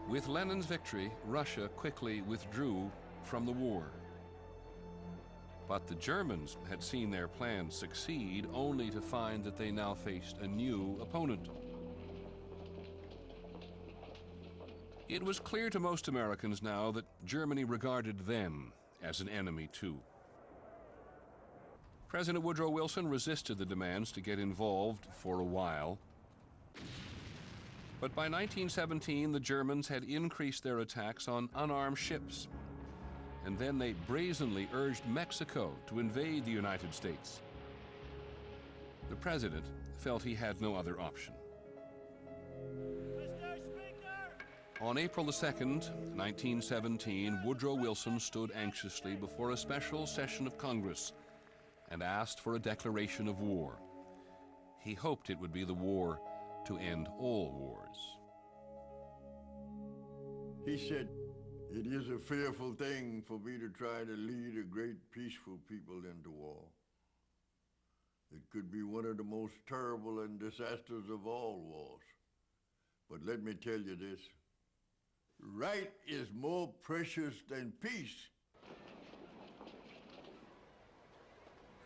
With Lenin's victory, Russia quickly withdrew from the war. But the Germans had seen their plans succeed only to find that they now faced a new opponent. It was clear to most Americans now that Germany regarded them as an enemy too. President Woodrow Wilson resisted the demands to get involved for a while. But by 1917, the Germans had increased their attacks on unarmed ships. And then they brazenly urged Mexico to invade the United States. The president felt he had no other option. Mr. Speaker! On April the 2nd, 1917, Woodrow Wilson stood anxiously before a special session of Congress and asked for a declaration of war. He hoped it would be the war to end all wars. He said, "It is a fearful thing for me to try to lead a great peaceful people into war. It could be one of the most terrible and disastrous of all wars. But let me tell you this, right is more precious than peace."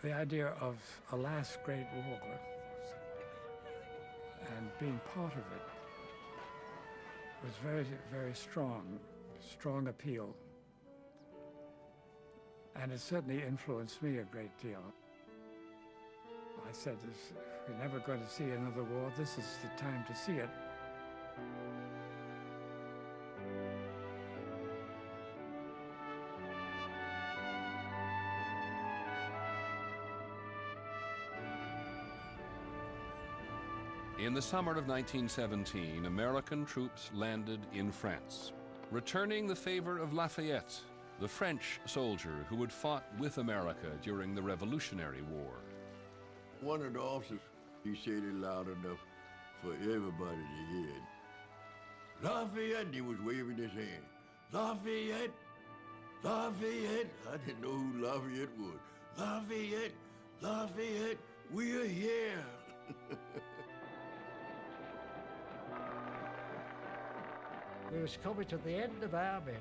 The idea of a last great war and being part of it was very, very strong appeal. And it certainly influenced me a great deal. I said, if we're never going to see another war, this is the time to see it. In the summer of 1917, American troops landed in France, returning the favor of Lafayette, the French soldier who had fought with America during the Revolutionary War. One of the officers, he said it loud enough for everybody to hear. "Lafayette," he was waving his hand. "Lafayette, Lafayette." I didn't know who Lafayette was. "Lafayette, Lafayette, we're here." We was coming to the end of our men,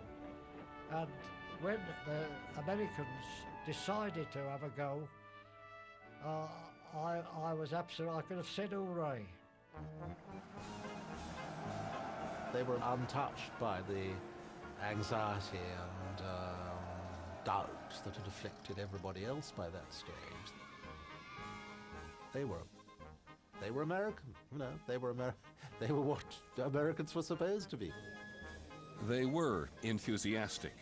and when the Americans decided to have a go, I was absolute, I could have said hooray. They were untouched by the anxiety and doubt that had afflicted everybody else by that stage. They were American, you know. They were what Americans were supposed to be. They were enthusiastic.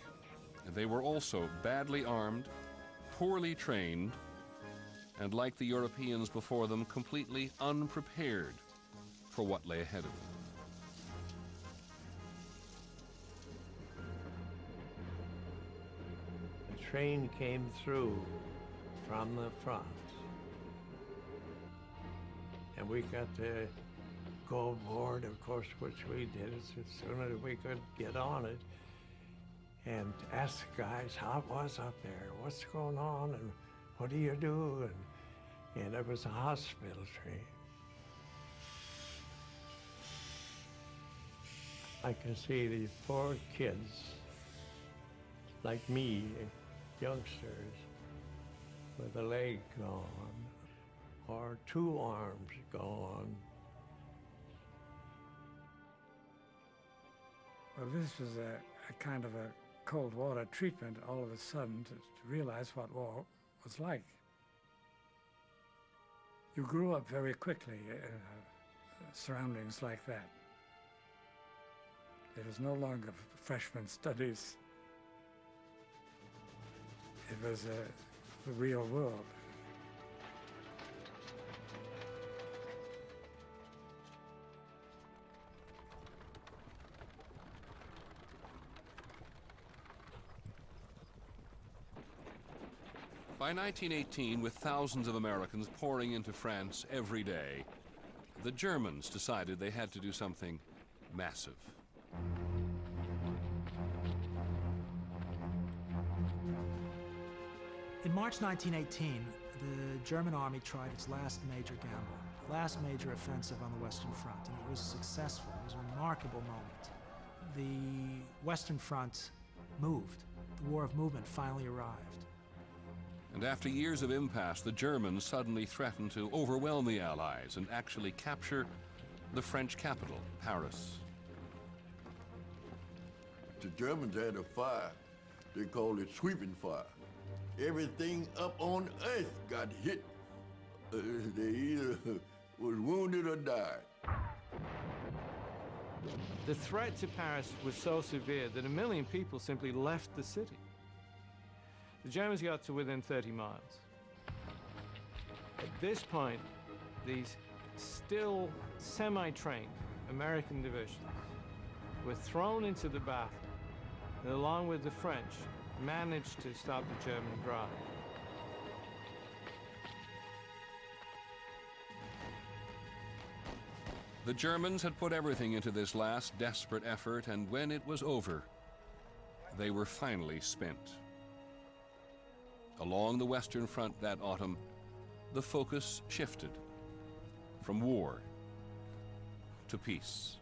They were also badly armed, poorly trained, and like the Europeans before them, completely unprepared for what lay ahead of them. The train came through from the front, and we got to go aboard, of course, which we did as soon as we could get on it, and ask the guys how it was up there, what's going on, and what do you do? And it was a hospital train. I can see these poor kids, like me, youngsters, with a leg gone, or two arms gone. Well, this was a kind of a cold water treatment all of a sudden to realize what war was like. You grew up very quickly in surroundings like that. It was no longer freshman studies. It was the real world. By 1918, with thousands of Americans pouring into France every day, the Germans decided they had to do something massive. In March 1918, the German army tried its last major gamble, last major offensive on the Western Front, and it was successful. It was a remarkable moment. the Western Front moved. The War of Movement finally arrived. And after years of impasse, the Germans suddenly threatened to overwhelm the Allies and actually capture the French capital, Paris. The Germans had a fire. They called it sweeping fire. Everything up on earth got hit. They either was wounded or died. The threat to Paris was so severe that 1 million people simply left the city. The Germans got to within 30 miles. At this point, these still semi-trained American divisions were thrown into the battle, and along with the French, managed to stop the German drive. The Germans had put everything into this last desperate effort, and when it was over, they were finally spent. Along the Western Front that autumn, the focus shifted from war to peace.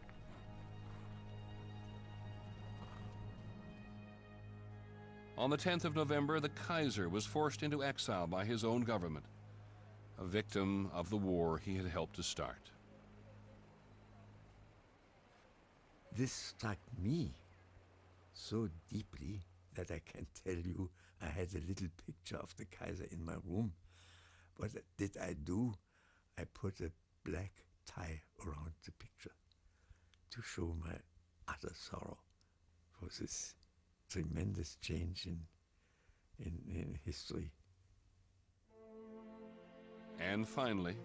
On the 10th of November, the Kaiser was forced into exile by his own government, a victim of the war he had helped to start. This struck me so deeply that I can tell you I had a little picture of the Kaiser in my room. What did I do? I put a black tie around the picture to show my utter sorrow for this tremendous change in history. And finally,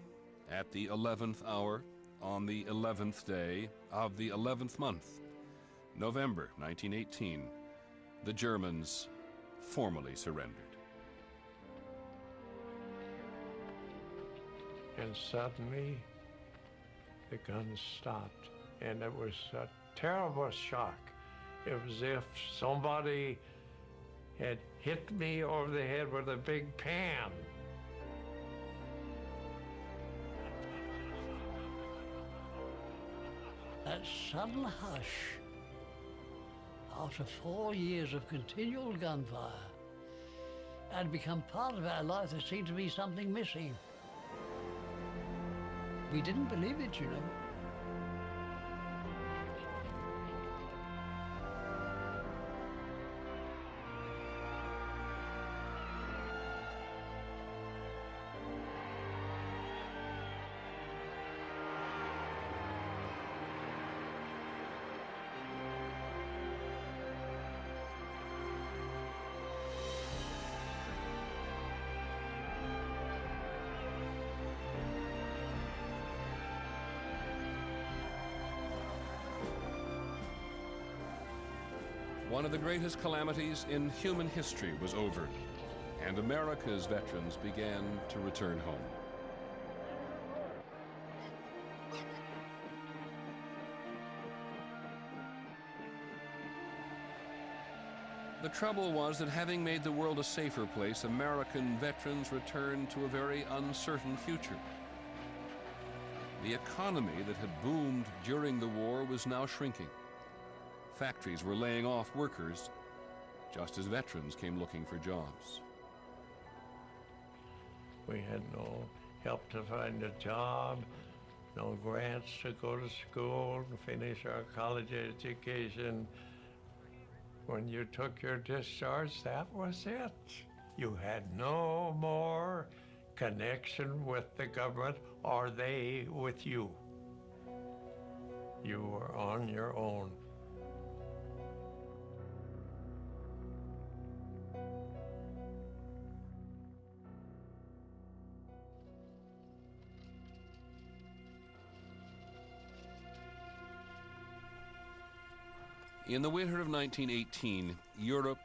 at the 11th hour, on the 11th day of the 11th month, November 1918, the Germans formally surrendered. And suddenly, the guns stopped, and it was a terrible shock. It was as if somebody had hit me over the head with a big pan. That sudden hush, after 4 years of continual gunfire, had become part of our life. There seemed to be something missing. We didn't believe it, you know. One of the greatest calamities in human history was over, and America's veterans began to return home. The trouble was that having made the world a safer place, American veterans returned to a very uncertain future. The economy that had boomed during the war was now shrinking. Factories were laying off workers, just as veterans came looking for jobs. We had no help to find a job, no grants to go to school and finish our college education. When you took your discharge, that was it. You had no more connection with the government or they with you. You were on your own. In the winter of 1918, Europe